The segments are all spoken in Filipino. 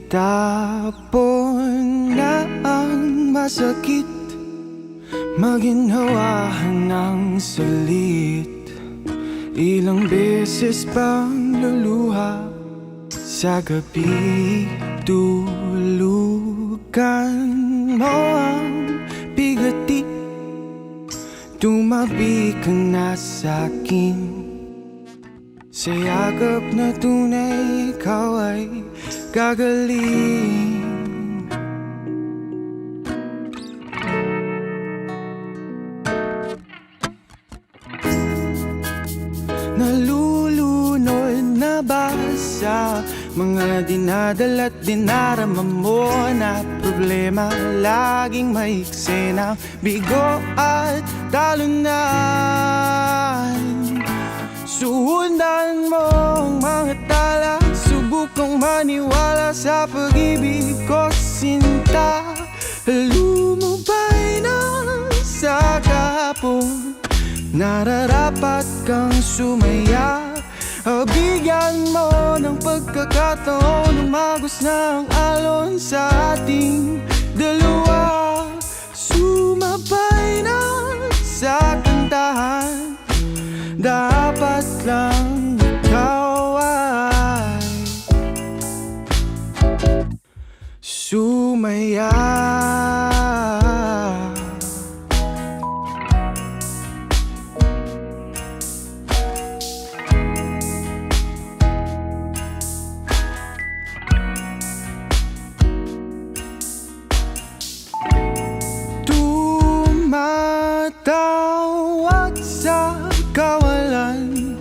Itapon na ang masakit, maginhawahan ng salit. Ilang beses pang luluha sa gabi, tulugan mo ang bigati. Tumabi ka na sa'kin, sa yakap na tunay ikaw ay gagaling. Nalulunod na ba sa mga dinadala't dinarama mo na problema? Laging may eksenang bigo at talunan. Suundan mo ang mga tala, subukang maniwala sa pag-ibig ko, sinta. Lumubay na sa kahapon, nararapat kang sumaya. Bigyan mo ng pagkakataon, umagos na ang alon sa ating dalawa. Sumabay na sa kantahan, dapat lang ikaw ay sumaya. Tumatawag sa kawalan,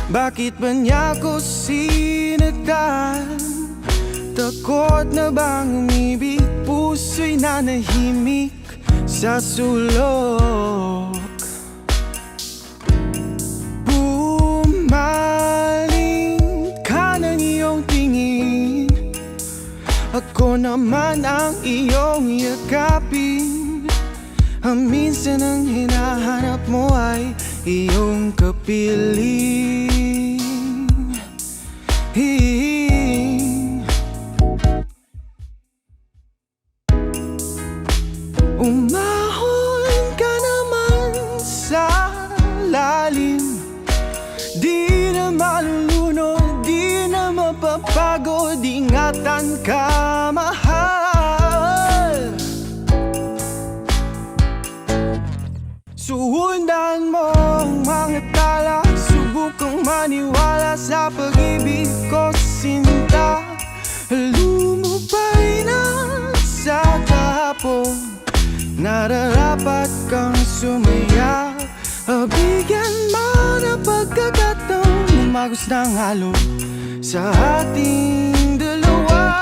bakit ba niya ko sinatan? Takot na bang umibig, puso'y nanahimik sa sulok. Bumaling ka ng iyong tingin, ako naman ang iyong yakapin. Minsan ang hinahanap mo ay iyong kapiling. Umahon ka naman sa lalim, di na malulunod, di na mapapagod. Ingatan ka, mahal. Suundan mo ang mga tala, subukang maniwala sa pag-ibig ko, sinta. Lumubay na sa kahapon, nararapat kang sumaya. Bigyan mo ng pagkakataon, umagos ng alon sa ating dalawa.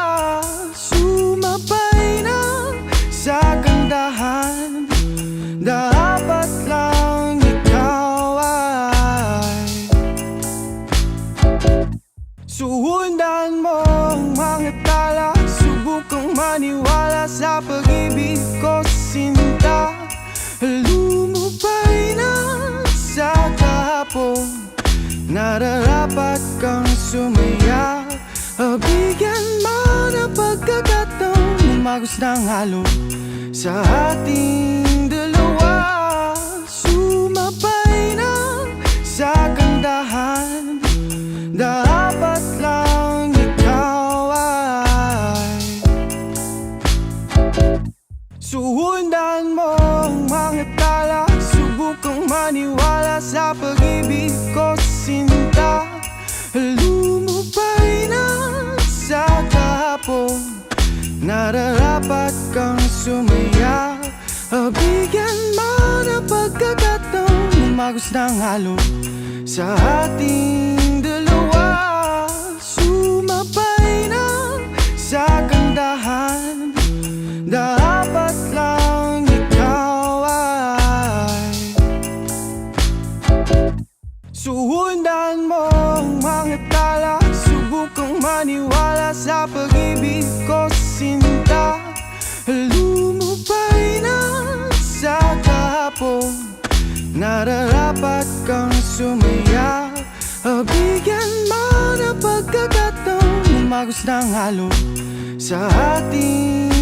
Sumabay na sa kantahan, dapat lang ikaw ay suundan mo ang mga tala, subukang maniwala sa pag-ibig ko, sinta. Lumubay na sa kahapon, nararapat kang sumaya. Bigyan mo ng pagkakataon, umagos ng alon sa ating dalawa. Sumabay na sa kantahan, dapat lang ikaw ay suundan mo ang mga tala, subukang maniwala sa pag-ibig ko, sinta. Lumubay na sa kahapon, nararapat kang sumaya. Bigyan mo ng pagkakataon, umagos ng alon sa ating dalawa. Sumabay na sa kantahan, dapat lang ikaw ay suundan mo ang mga tala, subukang maniwala sa pag-ibig ko, sinta. nararapat kang sumaya. Bigyan mo ng pagkakataon, umagos ng alon sa ating